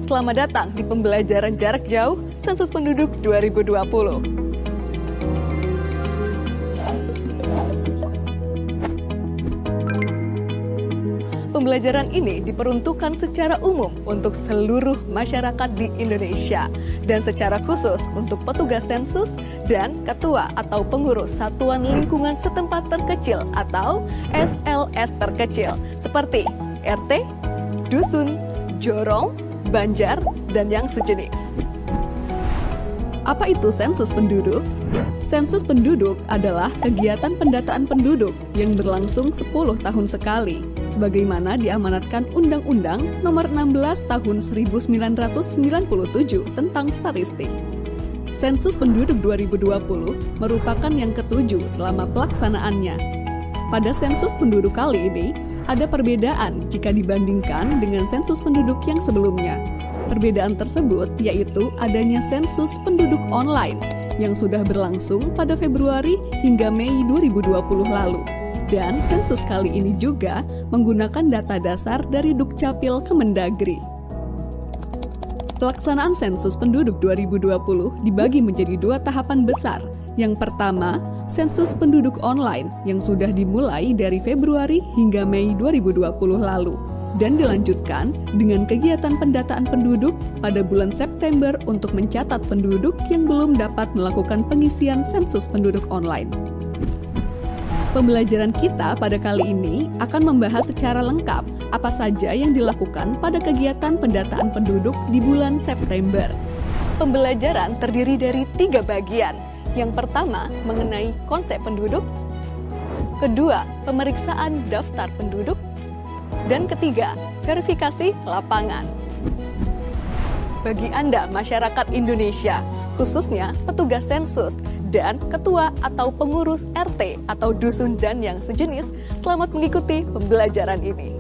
Selamat datang di pembelajaran jarak jauh Sensus Penduduk 2020. Pembelajaran ini diperuntukkan secara umum untuk seluruh masyarakat di Indonesia dan secara khusus untuk petugas sensus dan ketua atau pengurus satuan lingkungan setempat terkecil atau SLS terkecil seperti RT, dusun, jorong, banjar, dan yang sejenis. Apa itu sensus penduduk? Sensus penduduk adalah kegiatan pendataan penduduk yang berlangsung 10 tahun sekali, sebagaimana diamanatkan Undang-Undang Nomor 16 Tahun 1997 tentang statistik. Sensus penduduk 2020 merupakan yang ketujuh selama pelaksanaannya. Pada sensus penduduk kali ini, ada perbedaan jika dibandingkan dengan sensus penduduk yang sebelumnya. Perbedaan tersebut yaitu adanya sensus penduduk online yang sudah berlangsung pada Februari hingga Mei 2020 lalu. Dan sensus kali ini juga menggunakan data dasar dari Dukcapil Kemendagri. Pelaksanaan sensus penduduk 2020 dibagi menjadi dua tahapan besar. Yang pertama, sensus penduduk online yang sudah dimulai dari Februari hingga Mei 2020 lalu dan dilanjutkan dengan kegiatan pendataan penduduk pada bulan September untuk mencatat penduduk yang belum dapat melakukan pengisian sensus penduduk online. Pembelajaran kita pada kali ini akan membahas secara lengkap apa saja yang dilakukan pada kegiatan pendataan penduduk di bulan September. Pembelajaran terdiri dari 3 bagian. Yang pertama, mengenai konsep penduduk. Kedua, pemeriksaan daftar penduduk. Dan ketiga, verifikasi lapangan. Bagi Anda, masyarakat Indonesia, khususnya petugas sensus dan ketua atau pengurus RT atau dusun dan yang sejenis, selamat mengikuti pembelajaran ini.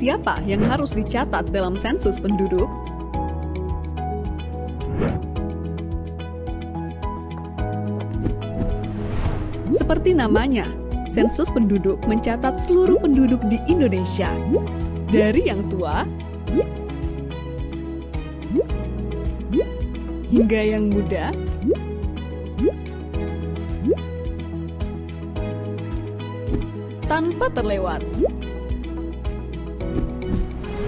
Siapa yang harus dicatat dalam sensus penduduk? Seperti namanya, sensus penduduk mencatat seluruh penduduk di Indonesia, dari yang tua hingga yang muda, tanpa terlewat.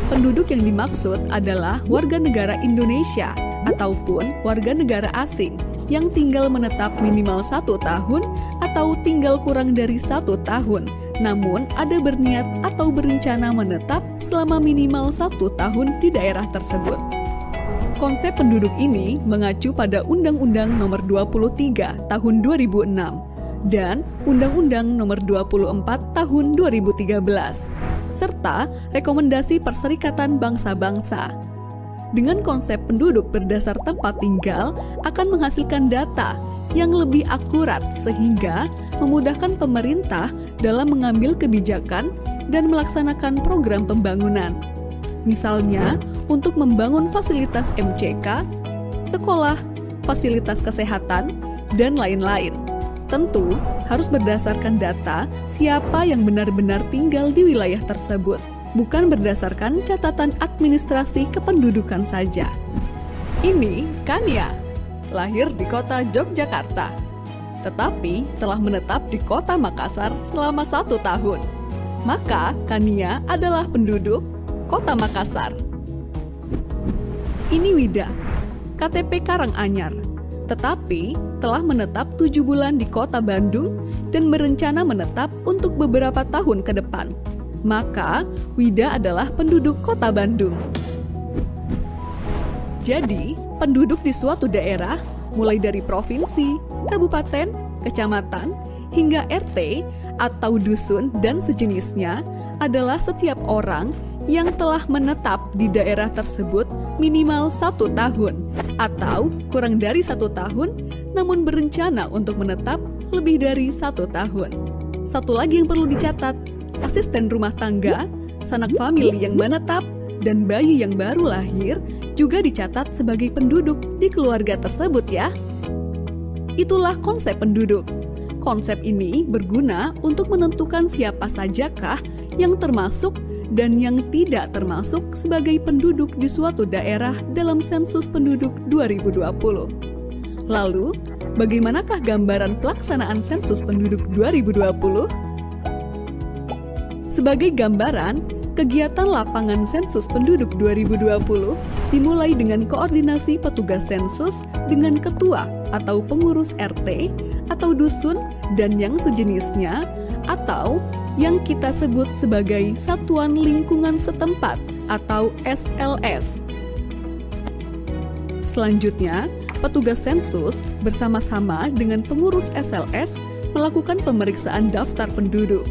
Penduduk yang dimaksud adalah warga negara Indonesia ataupun warga negara asing yang tinggal menetap minimal 1 tahun atau tinggal kurang dari 1 tahun, namun ada berniat atau berencana menetap selama minimal 1 tahun di daerah tersebut. Konsep penduduk ini mengacu pada Undang-Undang Nomor 23 Tahun 2006 dan Undang-Undang Nomor 24 Tahun 2013. Serta rekomendasi Perserikatan Bangsa-Bangsa. Dengan konsep penduduk berdasar tempat tinggal akan menghasilkan data yang lebih akurat sehingga memudahkan pemerintah dalam mengambil kebijakan dan melaksanakan program pembangunan. Misalnya, untuk membangun fasilitas MCK, sekolah, fasilitas kesehatan, dan lain-lain. Tentu harus berdasarkan data siapa yang benar-benar tinggal di wilayah tersebut, bukan berdasarkan catatan administrasi kependudukan saja. Ini Kania, lahir di kota Yogyakarta, tetapi telah menetap di kota Makassar selama 1 tahun. Maka Kania adalah penduduk kota Makassar. Ini Wida, KTP Karanganyar, tetapi telah menetap 7 bulan di kota Bandung dan berencana menetap untuk beberapa tahun ke depan. Maka, Wida adalah penduduk kota Bandung. Jadi, penduduk di suatu daerah, mulai dari provinsi, kabupaten, kecamatan, hingga RT atau dusun dan sejenisnya adalah setiap orang yang telah menetap di daerah tersebut minimal 1 tahun atau kurang dari 1 tahun namun berencana untuk menetap lebih dari 1 tahun. Satu lagi yang perlu dicatat, asisten rumah tangga, sanak famili yang menetap, dan bayi yang baru lahir juga dicatat sebagai penduduk di keluarga tersebut ya. Itulah konsep penduduk. Konsep ini berguna untuk menentukan siapa sajakah yang termasuk dan yang tidak termasuk sebagai penduduk di suatu daerah dalam sensus penduduk 2020. Lalu, bagaimanakah gambaran pelaksanaan sensus penduduk 2020? Sebagai gambaran, kegiatan lapangan sensus penduduk 2020 dimulai dengan koordinasi petugas sensus dengan ketua atau pengurus RT atau dusun dan yang sejenisnya atau yang kita sebut sebagai Satuan Lingkungan Setempat atau SLS. Selanjutnya, petugas sensus bersama-sama dengan pengurus SLS melakukan pemeriksaan daftar penduduk.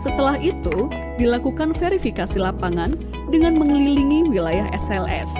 Setelah itu, dilakukan verifikasi lapangan dengan mengelilingi wilayah SLS.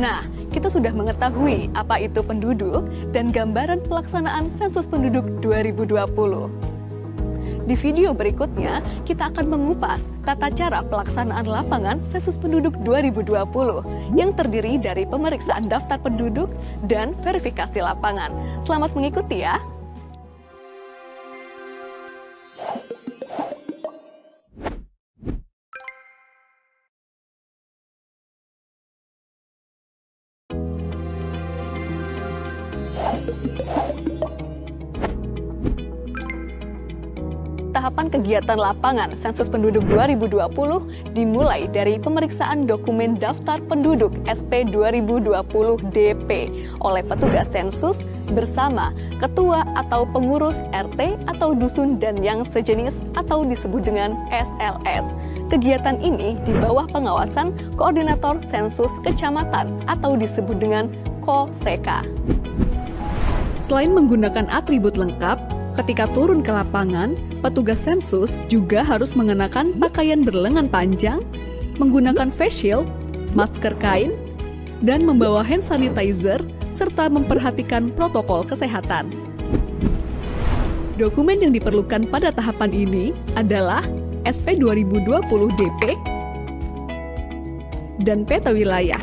Nah, kita sudah mengetahui apa itu penduduk dan gambaran pelaksanaan sensus penduduk 2020. Di video berikutnya, kita akan mengupas tata cara pelaksanaan lapangan sensus penduduk 2020 yang terdiri dari pemeriksaan daftar penduduk dan verifikasi lapangan. Selamat mengikuti ya! Tahapan kegiatan lapangan sensus penduduk 2020 dimulai dari pemeriksaan dokumen daftar penduduk SP 2020 DP oleh petugas sensus bersama ketua atau pengurus RT atau dusun dan yang sejenis atau disebut dengan SLS. Kegiatan ini di bawah pengawasan Koordinator Sensus Kecamatan atau disebut dengan KOSEKA. Selain menggunakan atribut lengkap, ketika turun ke lapangan, petugas sensus juga harus mengenakan pakaian berlengan panjang, menggunakan face shield, masker kain, dan membawa hand sanitizer, serta memperhatikan protokol kesehatan. Dokumen yang diperlukan pada tahapan ini adalah SP 2020 DP dan peta wilayah.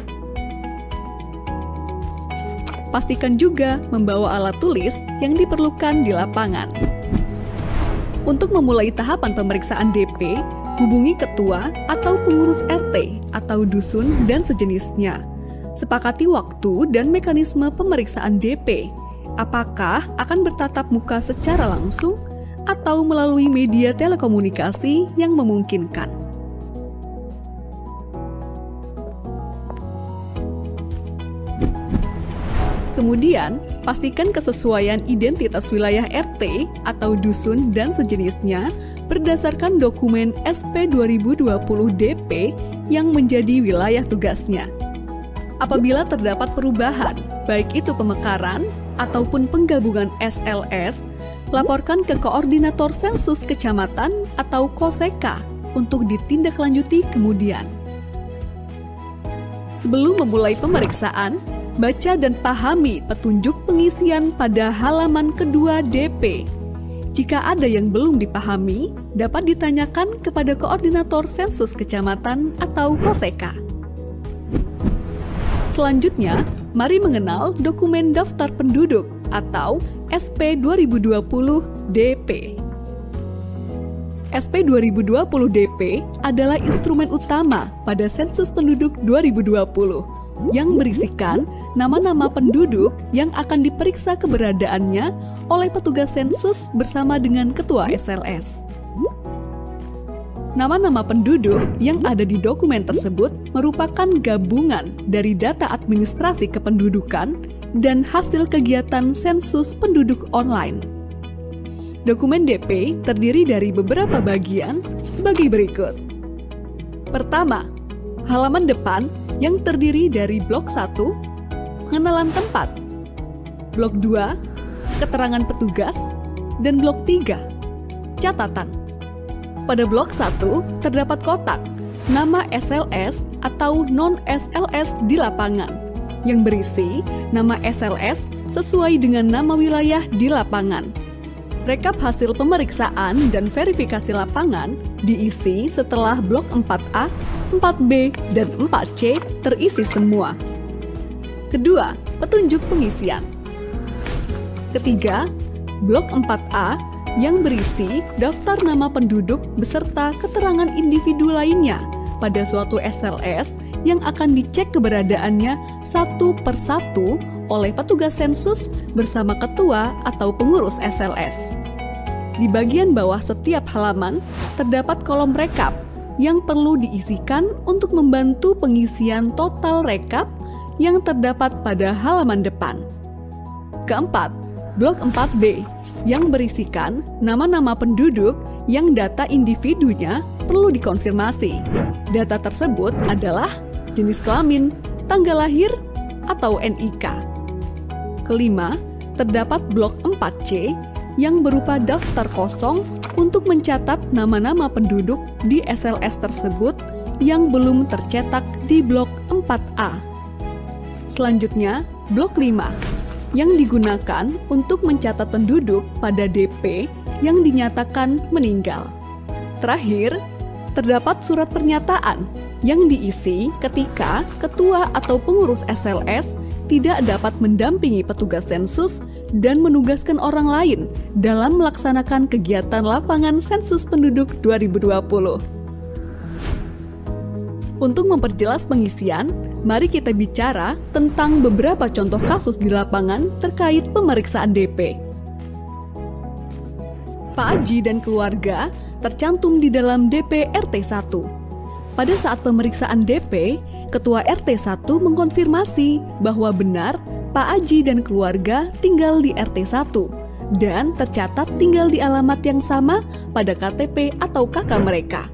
Pastikan juga membawa alat tulis yang diperlukan di lapangan. Untuk memulai tahapan pemeriksaan DP, hubungi ketua atau pengurus RT atau dusun dan sejenisnya. Sepakati waktu dan mekanisme pemeriksaan DP. Apakah akan bertatap muka secara langsung atau melalui media telekomunikasi yang memungkinkan. Kemudian, pastikan kesesuaian identitas wilayah RT atau dusun dan sejenisnya berdasarkan dokumen SP 2020 DP yang menjadi wilayah tugasnya. Apabila terdapat perubahan, baik itu pemekaran ataupun penggabungan SLS, laporkan ke Koordinator Sensus Kecamatan atau KOSEKA untuk ditindaklanjuti kemudian. Sebelum memulai pemeriksaan, baca dan pahami petunjuk pengisian pada halaman kedua DP. Jika ada yang belum dipahami, dapat ditanyakan kepada Koordinator Sensus Kecamatan atau KOSEKA. Selanjutnya, mari mengenal dokumen daftar penduduk atau SP 2020 DP. SP 2020 DP adalah instrumen utama pada sensus penduduk 2020 yang berisikan nama-nama penduduk yang akan diperiksa keberadaannya oleh petugas sensus bersama dengan ketua SLS. Nama-nama penduduk yang ada di dokumen tersebut merupakan gabungan dari data administrasi kependudukan dan hasil kegiatan sensus penduduk online. Dokumen DP terdiri dari beberapa bagian sebagai berikut. Pertama, halaman depan yang terdiri dari blok 1, pengenalan tempat, blok 2, keterangan petugas, dan blok 3, catatan. Pada blok 1 terdapat kotak nama SLS atau non-SLS di lapangan yang berisi nama SLS sesuai dengan nama wilayah di lapangan. Rekap hasil pemeriksaan dan verifikasi lapangan diisi setelah blok 4A, 4B, dan 4C terisi semua. Kedua, petunjuk pengisian. Ketiga, blok 4A yang berisi daftar nama penduduk beserta keterangan individu lainnya pada suatu SLS yang akan dicek keberadaannya satu persatu oleh petugas sensus bersama ketua atau pengurus SLS. Di bagian bawah setiap halaman terdapat kolom rekap yang perlu diisikan untuk membantu pengisian total rekap yang terdapat pada halaman depan. Keempat, blok 4B yang berisikan nama-nama penduduk yang data individunya perlu dikonfirmasi. Data tersebut adalah jenis kelamin, tanggal lahir, atau NIK. Kelima, terdapat blok 4C yang berupa daftar kosong untuk mencatat nama-nama penduduk di SLS tersebut yang belum tercetak di blok 4A. Selanjutnya, blok 5 yang digunakan untuk mencatat penduduk pada DP yang dinyatakan meninggal. Terakhir, terdapat surat pernyataan yang diisi ketika ketua atau pengurus SLS tidak dapat mendampingi petugas sensus dan menugaskan orang lain dalam melaksanakan kegiatan lapangan sensus penduduk 2020. Untuk memperjelas pengisian, mari kita bicara tentang beberapa contoh kasus di lapangan terkait pemeriksaan DP. Pak Aji dan keluarga tercantum di dalam DP RT 1. Pada saat pemeriksaan DP, Ketua RT 1 mengkonfirmasi bahwa benar Pak Aji dan keluarga tinggal di RT 1 dan tercatat tinggal di alamat yang sama pada KTP atau KK mereka.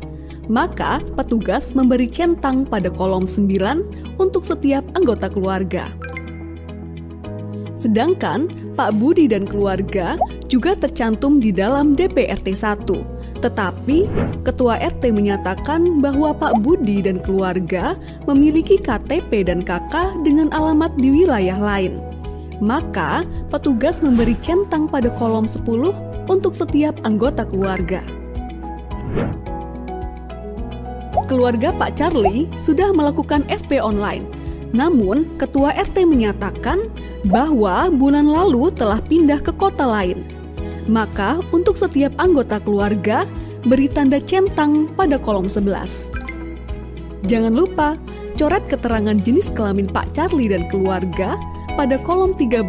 Maka, petugas memberi centang pada kolom 9 untuk setiap anggota keluarga. Sedangkan Pak Budi dan keluarga juga tercantum di dalam DP RT 1. Tetapi, Ketua RT menyatakan bahwa Pak Budi dan keluarga memiliki KTP dan KK dengan alamat di wilayah lain. Maka, petugas memberi centang pada kolom 10 untuk setiap anggota keluarga. Keluarga Pak Charlie sudah melakukan SP online. Namun, Ketua RT menyatakan bahwa bulan lalu telah pindah ke kota lain. Maka, untuk setiap anggota keluarga, beri tanda centang pada kolom 11. Jangan lupa, coret keterangan jenis kelamin Pak Charlie dan keluarga pada kolom 13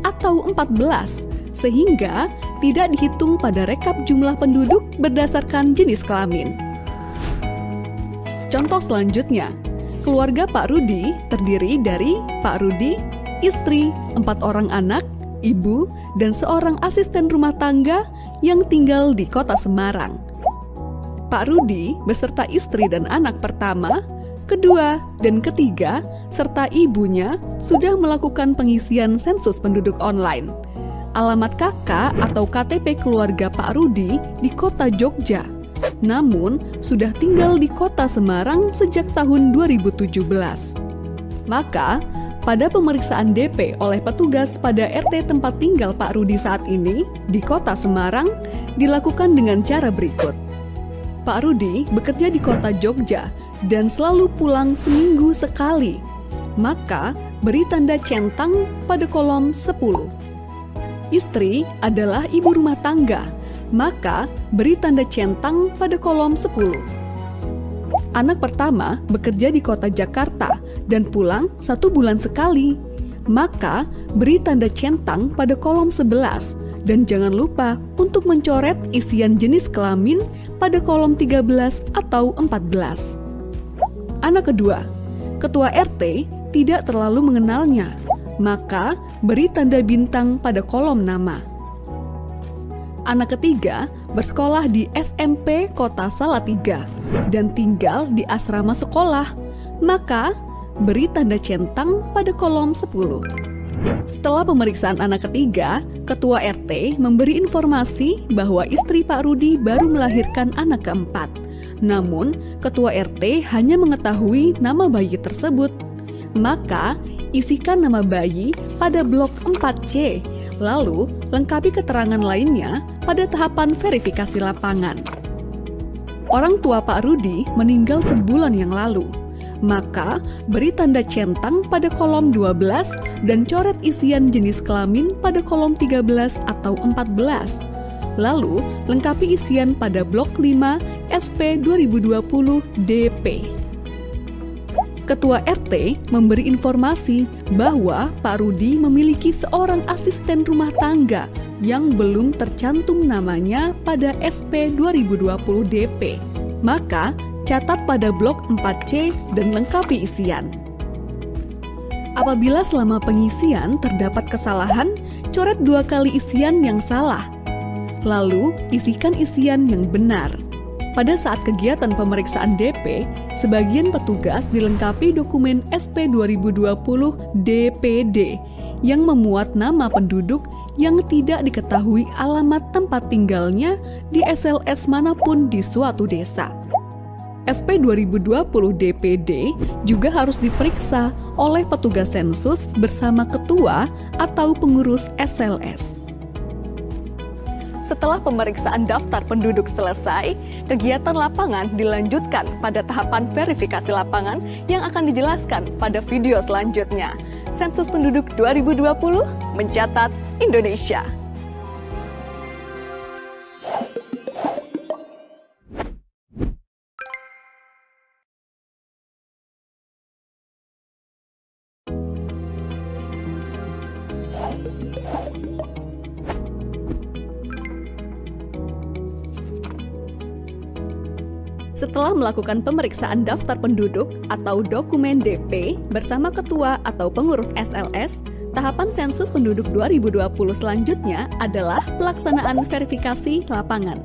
atau 14, sehingga tidak dihitung pada rekap jumlah penduduk berdasarkan jenis kelamin. Contoh selanjutnya, keluarga Pak Rudi terdiri dari Pak Rudi, istri, 4 orang anak, ibu, dan seorang asisten rumah tangga yang tinggal di kota Semarang. Pak Rudi beserta istri dan anak pertama, kedua, dan ketiga, serta ibunya sudah melakukan pengisian sensus penduduk online. Alamat KK atau KTP keluarga Pak Rudi di kota Jogja, namun sudah tinggal di kota Semarang sejak tahun 2017. Maka, pada pemeriksaan DP oleh petugas pada RT tempat tinggal Pak Rudi saat ini di Kota Semarang dilakukan dengan cara berikut. Pak Rudi bekerja di Kota Jogja dan selalu pulang seminggu sekali. Maka, beri tanda centang pada kolom 10. Istri adalah ibu rumah tangga, maka beri tanda centang pada kolom 10. Anak pertama bekerja di Kota Jakarta dan pulang 1 bulan sekali, maka beri tanda centang pada kolom 11 dan jangan lupa untuk mencoret isian jenis kelamin pada kolom 13 atau 14. Anak kedua, ketua RT tidak terlalu mengenalnya, maka beri tanda bintang pada kolom nama. Anak ketiga bersekolah di SMP Kota Salatiga dan tinggal di asrama sekolah, maka beri tanda centang pada kolom 10. Setelah pemeriksaan anak ketiga, ketua RT memberi informasi bahwa istri Pak Rudi baru melahirkan anak keempat. Namun, ketua RT hanya mengetahui nama bayi tersebut. Maka, isikan nama bayi pada blok 4C, lalu lengkapi keterangan lainnya pada tahapan verifikasi lapangan. Orang tua Pak Rudi meninggal sebulan yang lalu, maka beri tanda centang pada kolom 12 dan coret isian jenis kelamin pada kolom 13 atau 14. Lalu, lengkapi isian pada blok 5 SP 2020 DP. Ketua RT memberi informasi bahwa Pak Rudi memiliki seorang asisten rumah tangga yang belum tercantum namanya pada SP 2020 DP. Maka, catat pada blok 4C dan lengkapi isian. Apabila selama pengisian terdapat kesalahan, coret 2 kali isian yang salah. Lalu, isikan isian yang benar. Pada saat kegiatan pemeriksaan DP, sebagian petugas dilengkapi dokumen SP 2020 DPD yang memuat nama penduduk yang tidak diketahui alamat tempat tinggalnya di SLS manapun di suatu desa. SP 2020 DPD juga harus diperiksa oleh petugas sensus bersama ketua atau pengurus SLS. Setelah pemeriksaan daftar penduduk selesai, kegiatan lapangan dilanjutkan pada tahapan verifikasi lapangan yang akan dijelaskan pada video selanjutnya. Sensus Penduduk 2020 mencatat Indonesia. Setelah melakukan pemeriksaan daftar penduduk atau dokumen DP bersama ketua atau pengurus SLS, tahapan sensus penduduk 2020 selanjutnya adalah pelaksanaan verifikasi lapangan.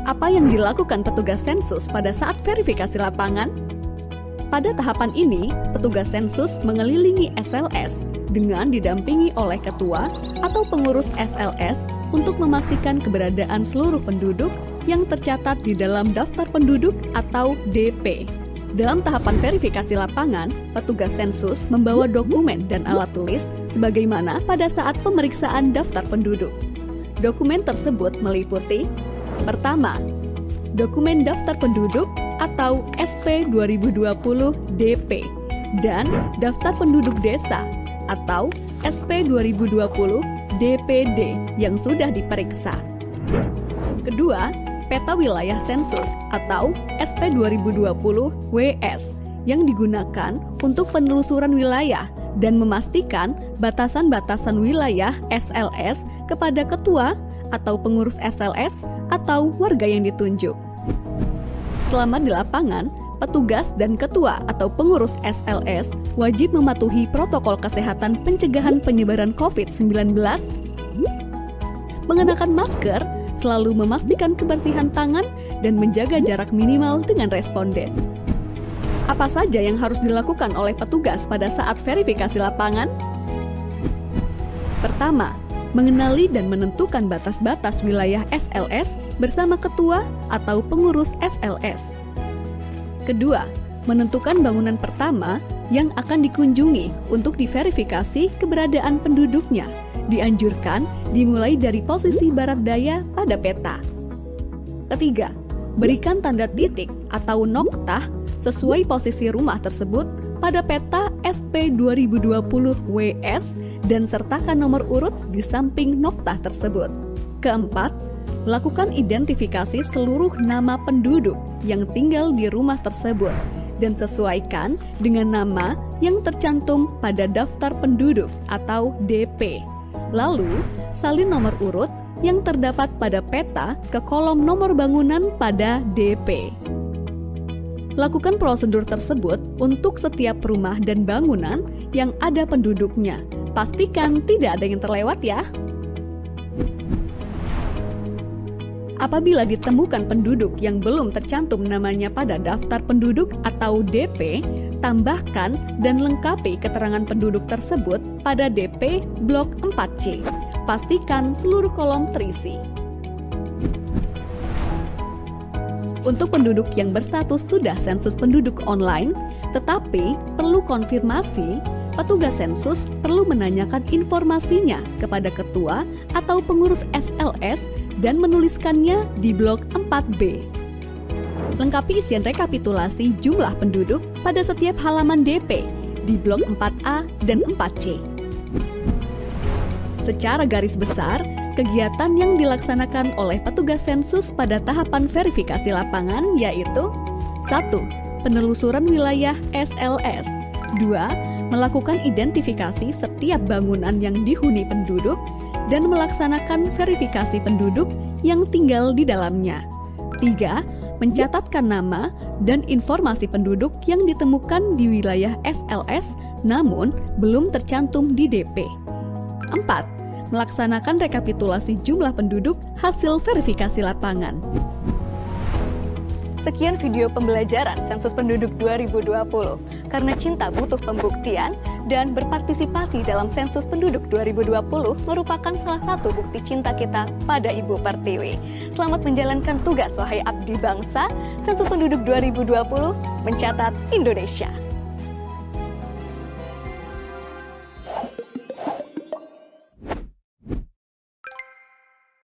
Apa yang dilakukan petugas sensus pada saat verifikasi lapangan? Pada tahapan ini, petugas sensus mengelilingi SLS dengan didampingi oleh ketua atau pengurus SLS untuk memastikan keberadaan seluruh penduduk yang tercatat di dalam daftar penduduk atau DP. Dalam tahapan verifikasi lapangan, petugas sensus membawa dokumen dan alat tulis sebagaimana pada saat pemeriksaan daftar penduduk. Dokumen tersebut meliputi: pertama, dokumen daftar penduduk atau SP 2020 DP dan daftar penduduk desa atau SP 2020 DPD yang sudah diperiksa. Kedua, peta wilayah sensus atau SP 2020 WS yang digunakan untuk penelusuran wilayah dan memastikan batasan-batasan wilayah SLS kepada ketua atau pengurus SLS atau warga yang ditunjuk. Selama di lapangan, petugas dan ketua atau pengurus SLS wajib mematuhi protokol kesehatan pencegahan penyebaran COVID-19, mengenakan masker, selalu memastikan kebersihan tangan, dan menjaga jarak minimal dengan responden. Apa saja yang harus dilakukan oleh petugas pada saat verifikasi lapangan? Pertama, mengenali dan menentukan batas-batas wilayah SLS bersama ketua atau pengurus SLS. Kedua, menentukan bangunan pertama yang akan dikunjungi untuk diverifikasi keberadaan penduduknya. Dianjurkan dimulai dari posisi barat daya pada peta. Ketiga, berikan tanda titik atau noktah sesuai posisi rumah tersebut pada peta SP 2020 WS dan sertakan nomor urut di samping noktah tersebut. Keempat, lakukan identifikasi seluruh nama penduduk yang tinggal di rumah tersebut dan sesuaikan dengan nama yang tercantum pada daftar penduduk atau DP. Lalu, salin nomor urut yang terdapat pada peta ke kolom nomor bangunan pada DP. Lakukan prosedur tersebut untuk setiap rumah dan bangunan yang ada penduduknya. Pastikan tidak ada yang terlewat ya. Apabila ditemukan penduduk yang belum tercantum namanya pada daftar penduduk atau DP, tambahkan dan lengkapi keterangan penduduk tersebut pada DP Blok 4C. Pastikan seluruh kolom terisi. Untuk penduduk yang berstatus sudah sensus penduduk online, tetapi perlu konfirmasi, petugas sensus perlu menanyakan informasinya kepada ketua atau pengurus SLS dan menuliskannya di blok 4B. Lengkapi isian rekapitulasi jumlah penduduk pada setiap halaman DP di blok 4A dan 4C. Secara garis besar, kegiatan yang dilaksanakan oleh petugas sensus pada tahapan verifikasi lapangan yaitu 1. Penelusuran wilayah SLS. 2. Melakukan identifikasi setiap bangunan yang dihuni penduduk dan melaksanakan verifikasi penduduk yang tinggal di dalamnya. 3. Mencatatkan nama dan informasi penduduk yang ditemukan di wilayah SLS namun belum tercantum di DP. 4. Melaksanakan rekapitulasi jumlah penduduk hasil verifikasi lapangan. Sekian video pembelajaran Sensus Penduduk 2020. Karena cinta butuh pembuktian dan berpartisipasi dalam Sensus Penduduk 2020 merupakan salah satu bukti cinta kita pada Ibu Pertiwi. Selamat menjalankan tugas wahai abdi bangsa. Sensus Penduduk 2020 mencatat Indonesia.